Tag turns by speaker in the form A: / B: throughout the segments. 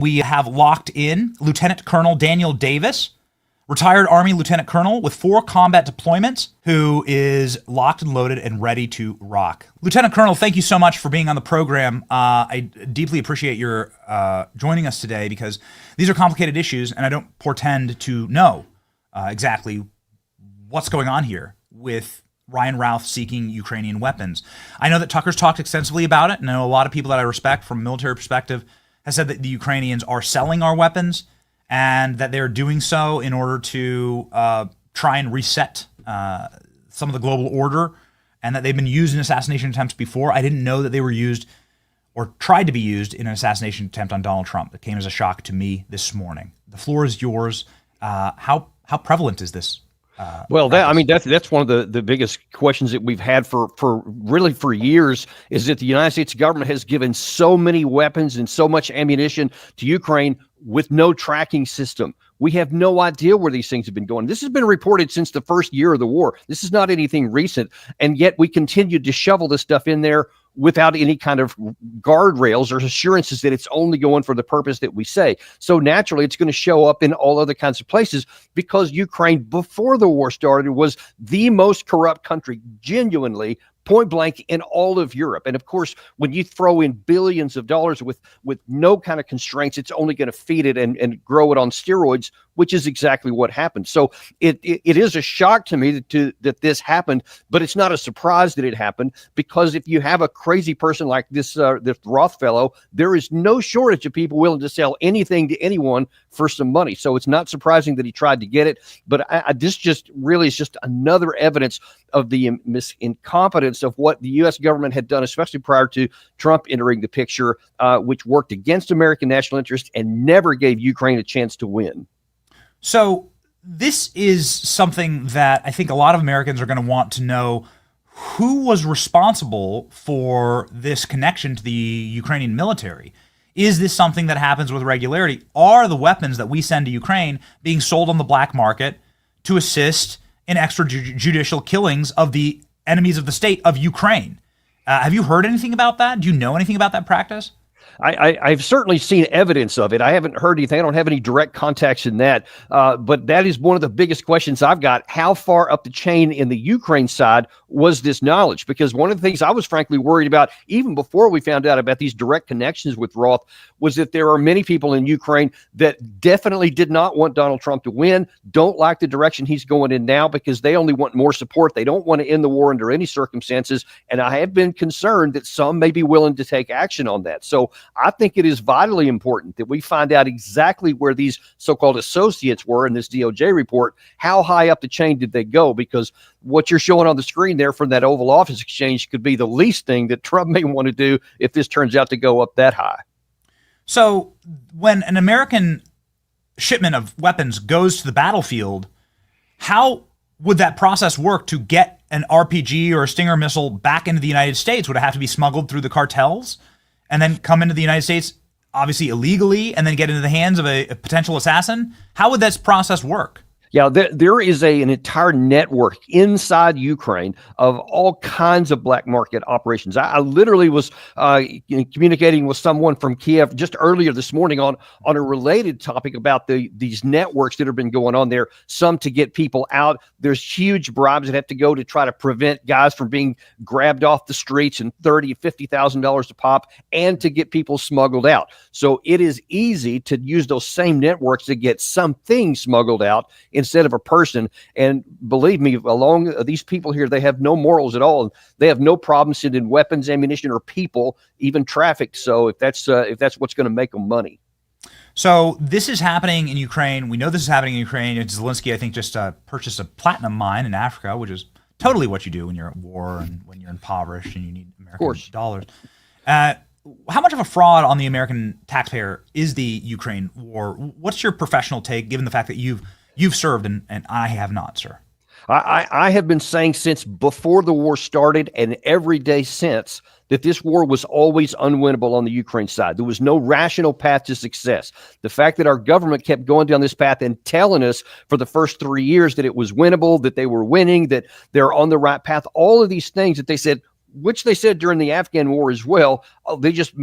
A: We have locked in Lieutenant Colonel Daniel Davis, retired Army Lieutenant Colonel with 4 combat deployments, who is locked and loaded and ready to rock. Lieutenant Colonel, thank you so much for being on the program. I deeply appreciate your joining us today because these are complicated issues, and I don't portend to know exactly what's going on here with Ryan Routh seeking Ukrainian weapons. I know that Tucker's talked extensively about it, and I know a lot of people that I respect from a military perspective has said that the Ukrainians are selling our weapons and that they're doing so in order to try and reset some of the global order, and that they've been used in assassination attempts before. I didn't know that they were used or tried to be used in an assassination attempt on Donald Trump. It came as a shock to me this morning. The floor is yours. How prevalent is this?
B: Well, that's one of the biggest questions that we've had for years, is that the United States government has given so many weapons and so much ammunition to Ukraine with no tracking system. We have no idea where these things have been going. This has been reported since the first year of the war. This is not anything recent, and yet we continued to shovel this stuff in there without any kind of guardrails or assurances that it's only going for the purpose that we say. So naturally, it's going to show up in all other kinds of places, because Ukraine, before the war started, was the most corrupt country, genuinely, point blank, in all of Europe. And of course, when you throw in billions of dollars with no kind of constraints, it's only going to feed it and grow it on steroids, which is exactly what happened. So it is a shock to me that this happened, but it's not a surprise that it happened, because if you have a crazy person like this Roth fellow, there is no shortage of people willing to sell anything to anyone for some money. So it's not surprising that he tried to get it, but this just really is just another evidence of the incompetence of what the U.S. government had done, especially prior to Trump entering the picture, which worked against American national interest and never gave Ukraine a chance to win.
A: So this is something that I think a lot of Americans are going to want to know: who was responsible for this connection to the Ukrainian military? Is this something that happens with regularity? Are the weapons that we send to Ukraine being sold on the black market to assist in extrajudicial killings of the enemies of the state of Ukraine? Have you heard anything about that? Do you know anything about that practice?
B: I've certainly seen evidence of it. I haven't heard anything. I don't have any direct contacts in that. But that is one of the biggest questions I've got. How far up the chain in the Ukraine side was this knowledge? Because one of the things I was frankly worried about, even before we found out about these direct connections with Roth, was that there are many people in Ukraine that definitely did not want Donald Trump to win, don't like the direction he's going in now, because they only want more support. They don't want to end the war under any circumstances. And I have been concerned that some may be willing to take action on that. So I think it is vitally important that we find out exactly where these so-called associates were in this DOJ report. How high up the chain did they go? Because what you're showing on the screen there from that Oval Office exchange could be the least thing that Trump may want to do if this turns out to go up that high.
A: So when an American shipment of weapons goes to the battlefield, how would that process work to get an RPG or a Stinger missile back into the United States? Would it have to be smuggled through the cartels and then come into the United States, obviously illegally, and then get into the hands of a potential assassin? How would this process work?
B: Yeah, there is an entire network inside Ukraine of all kinds of black market operations. I literally was communicating with someone from Kiev just earlier this morning on a related topic about these networks that have been going on there, some to get people out. There's huge bribes that have to go to try to prevent guys from being grabbed off the streets, and $30,000, $50,000 a pop, and to get people smuggled out. So it is easy to use those same networks to get something smuggled out instead of a person. And believe me, along these people here, they have no morals at all. They have no problem sending weapons, ammunition, or people, even trafficked. So if that's what's going to make them money.
A: So this is happening in Ukraine. We know this is happening in Ukraine. Zelenskyy, I think, just purchased a platinum mine in Africa, which is totally what you do when you're at war and when you're impoverished and you need American dollars. How much of a fraud on the American taxpayer is the Ukraine war? What's your professional take, given the fact that you've served and I have not, sir?
B: I have been saying since before the war started and every day since that this war was always unwinnable on the Ukraine side. There was no rational path to success. The fact that our government kept going down this path and telling us for the first 3 years that it was winnable, that they were winning, that they're on the right path, all of these things that they said, which they said during the Afghan war as well. Oh, they just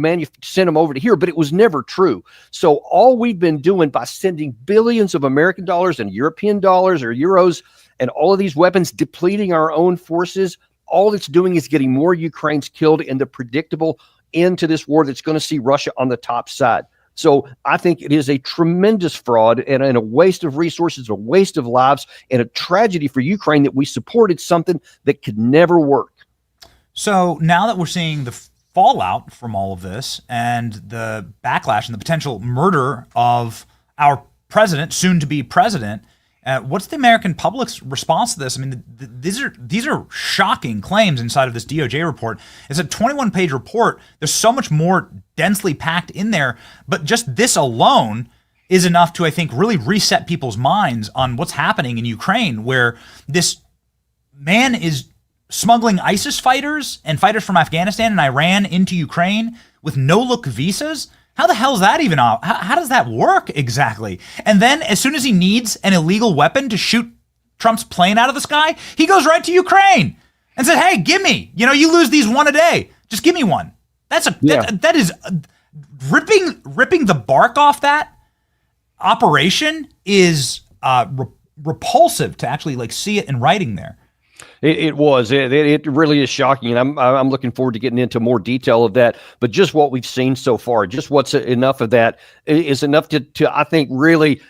B: sent them over to here, but it was never true. So all we've been doing by sending billions of American dollars and European dollars or euros and all of these weapons, depleting our own forces, all it's doing is getting more Ukrainians killed in the predictable end to this war that's going to see Russia on the top side. So I think it is a tremendous fraud and a waste of resources, a waste of lives, and a tragedy for Ukraine that we supported something that could never work.
A: So now that we're seeing the fallout from all of this and the backlash and the potential murder of our president, soon to be president, what's the American public's response to this? I mean, these are shocking claims inside of this DOJ report. It's a 21-page report. There's so much more densely packed in there, but just this alone is enough to, I think, really reset people's minds on what's happening in Ukraine, where this man is smuggling ISIS fighters and fighters from Afghanistan and Iran into Ukraine with no-look visas. How the hell is that even off? How does that work exactly? And then as soon as he needs an illegal weapon to shoot Trump's plane out of the sky, he goes right to Ukraine and said, hey, give me, you lose these one a day. Just give me one. That is ripping the bark off that operation is repulsive to actually see it in writing there.
B: It really is shocking, and I'm looking forward to getting into more detail of that. But just what we've seen so far, just what's enough of that is enough to I think really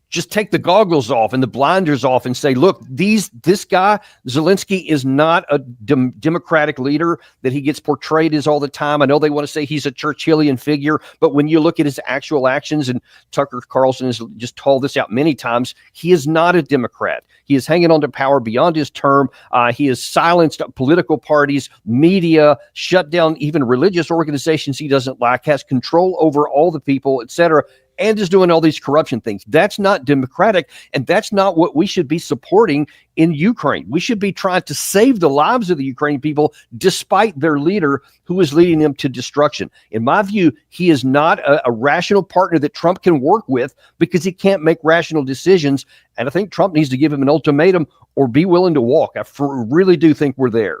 B: just take the goggles off and the blinders off and say, look, this guy Zelenskyy is not a democratic leader that he gets portrayed as all the time. I know they want to say he's a Churchillian figure, but when you look at his actual actions, and Tucker Carlson has just told this out many times, he is not a Democrat. He is hanging on to power beyond his term. He has silenced political parties, media, shut down even religious organizations he doesn't like, has control over all the people, etc., and is doing all these corruption things. That's not democratic, and that's not what we should be supporting in Ukraine. We should be trying to save the lives of the Ukrainian people despite their leader who is leading them to destruction. In my view, he is not a rational partner that Trump can work with because he can't make rational decisions, and I think Trump needs to give him an ultimatum or be willing to walk. I really do think we're there.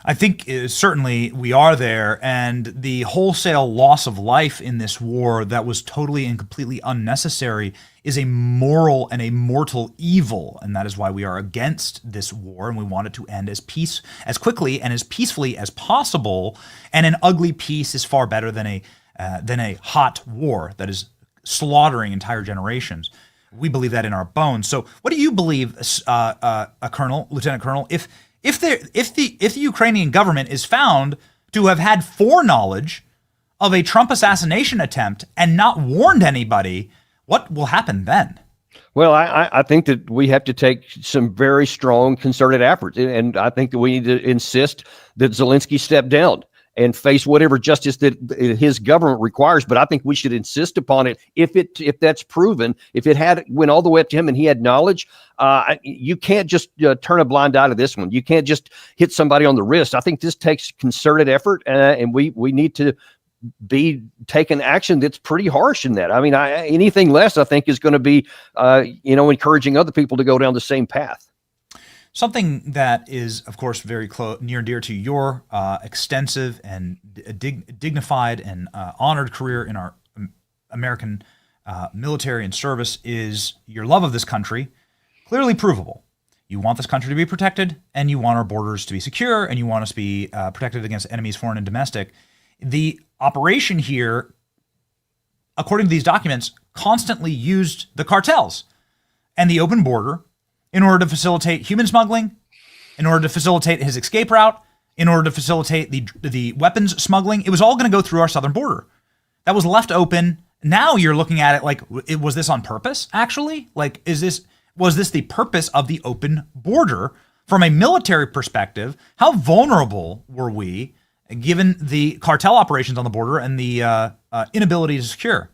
A: I think certainly we are there, and the wholesale loss of life in this war that was totally and completely unnecessary is a moral and a mortal evil, and that is why we are against this war, and we want it to end as quickly and as peacefully as possible. And an ugly peace is far better than a hot war that is slaughtering entire generations. We believe that in our bones. So, what do you believe, Lieutenant Colonel, if the Ukrainian government is found to have had foreknowledge of a Trump assassination attempt and not warned anybody, what will happen then?
B: Well, I think that we have to take some very strong concerted efforts, and I think that we need to insist that Zelenskyy step down and face whatever justice that his government requires. But I think we should insist upon it if that's proven. If it went all the way up to him and he had knowledge, you can't just turn a blind eye to this one. You can't just hit somebody on the wrist. I think this takes concerted effort, and we need to be taking action that's pretty harsh in that. I mean, anything less, I think, is going to be, encouraging other people to go down the same path.
A: Something that is, of course, very near and dear to your extensive and dignified and honored career in our American military and service is your love of this country, clearly provable. You want this country to be protected, and you want our borders to be secure, and you want us to be protected against enemies, foreign and domestic. The operation here, according to these documents, constantly used the cartels and the open border in order to facilitate human smuggling, in order to facilitate his escape route, in order to facilitate the weapons smuggling. It was all going to go through our southern border. That was left open. Now you're looking at it like, was this on purpose, actually? Like, was this the purpose of the open border? From a military perspective, how vulnerable were we given the cartel operations on the border and the inability to secure?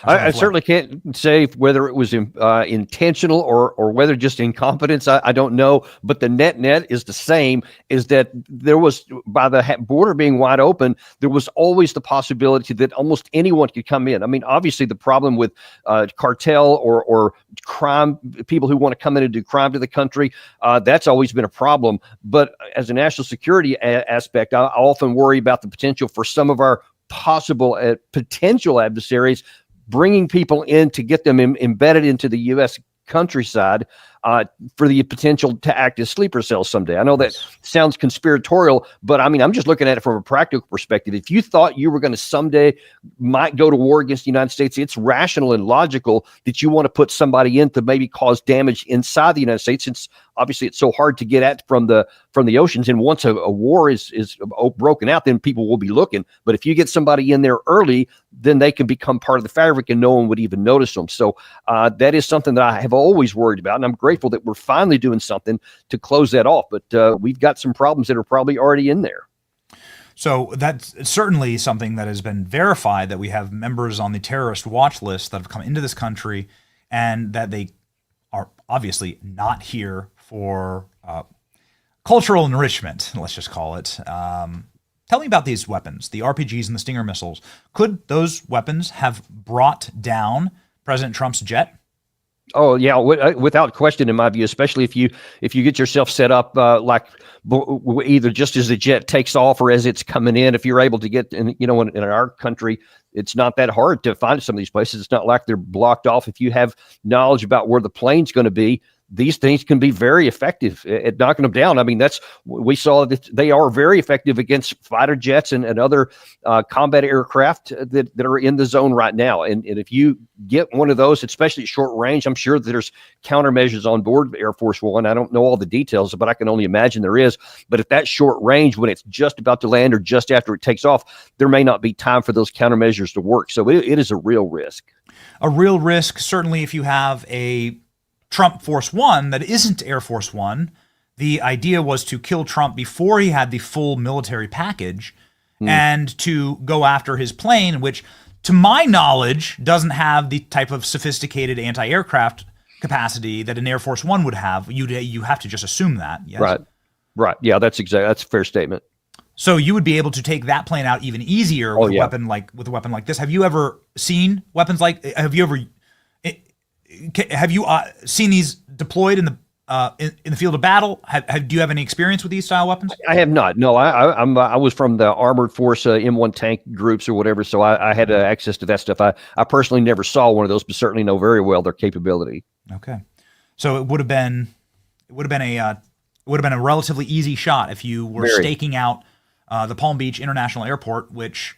B: I certainly can't say whether it was intentional or whether just incompetence. I don't know. But the net is the same, is that there was, by the border being wide open, there was always the possibility that almost anyone could come in. I mean, obviously the problem with cartel or crime, people who want to come in and do crime to the country, that's always been a problem. But as a national security aspect, I often worry about the potential for some of our possible potential adversaries bringing people in to get them embedded into the U.S. countryside for the potential to act as sleeper cells someday. I know that sounds conspiratorial, but I mean, I'm just looking at it from a practical perspective. If you thought you were going to someday might go to war against the United States, it's rational and logical that you want to put somebody in to maybe cause damage inside the United States, since obviously it's so hard to get at from the oceans. And once a war is broken out, then people will be looking. But if you get somebody in there early, then they can become part of the fabric and no one would even notice them. So that is something that I have always worried about. And I'm grateful that we're finally doing something to close that off. But we've got some problems that are probably already in there.
A: So that's certainly something that has been verified, that we have members on the terrorist watch list that have come into this country and that they are obviously not here for cultural enrichment, let's just call it. Tell me about these weapons, the RPGs and the Stinger missiles. Could those weapons have brought down President Trump's jet?
B: Oh yeah, without question, in my view, especially if you get yourself set up like either just as the jet takes off or as it's coming in. If you're able to get in, in our country, it's not that hard to find some of these places. It's not like they're blocked off. If you have knowledge about where the plane's going to be, these things can be very effective at knocking them down. I mean, we saw that they are very effective against fighter jets and other combat aircraft that are in the zone right now. And if you get one of those, especially at short range, I'm sure there's countermeasures on board Air Force One. I don't know all the details, but I can only imagine there is. But if that short range, when it's just about to land or just after it takes off, there may not be time for those countermeasures to work. So it is a real risk.
A: A real risk, certainly, if you have a Trump Force One that isn't Air Force One. The idea was to kill Trump before he had the full military package and to go after his plane, which, to my knowledge, doesn't have the type of sophisticated anti-aircraft capacity that an Air Force One would have. You have to just assume that. Yes?
B: Right. Yeah, that's a fair statement.
A: So you would be able to take that plane out even easier with a weapon like this. Have you ever seen weapons like? Have you seen these deployed in the field of battle? Do you have any experience with these style weapons?
B: I have not. No, I was from the Armored Force M1 tank groups or whatever, so I had access to that stuff. I personally never saw one of those, but certainly know very well their capability.
A: Okay, so it would have been a relatively easy shot if you were staking out the Palm Beach International Airport, which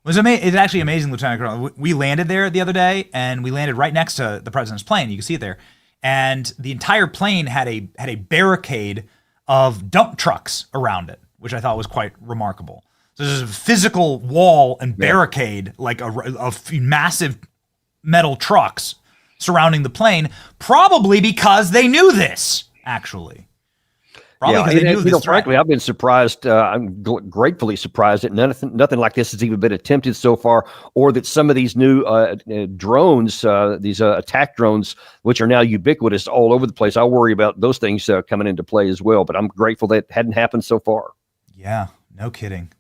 A: was amazing. It's actually amazing, Lieutenant Colonel. We landed there the other day, and we landed right next to the president's plane. You can see it there. And the entire plane had a barricade of dump trucks around it, which I thought was quite remarkable. So there's a physical wall and barricade, like a massive metal trucks surrounding the plane, probably because they knew this, actually.
B: Frankly, I've been surprised. I'm gratefully surprised that nothing like this has even been attempted so far, or that some of these new drones, these attack drones, which are now ubiquitous all over the place. I worry about those things coming into play as well, but I'm grateful that hadn't happened so far.
A: Yeah, no kidding.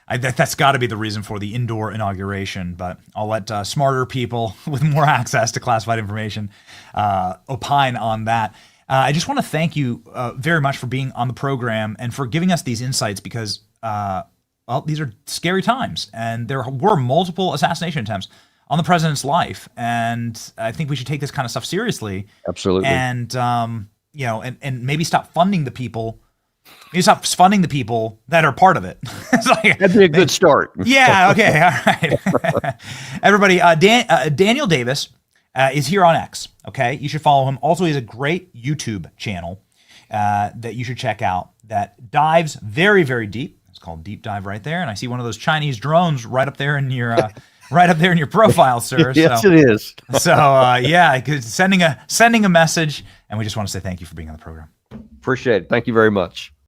A: That's got to be the reason for the indoor inauguration, but I'll let smarter people with more access to classified information opine on that. I just want to thank you very much for being on the program and for giving us these insights, because, these are scary times, and there were multiple assassination attempts on the president's life, and I think we should take this kind of stuff seriously.
B: Absolutely.
A: And and maybe stop funding the people. Maybe stop funding the people that are part of it.
B: That'd be a good start.
A: Yeah. Okay. All right. Everybody, Daniel Davis is here on X. Okay, you should follow him. Also, he has a great YouTube channel that you should check out that dives very, very deep. It's called Deep Dive right there. And I see one of those Chinese drones right up there in your profile, sir.
B: Yes, it is.
A: Sending a message, and we just want to say thank you for being on the program.
B: Appreciate it. Thank you very much.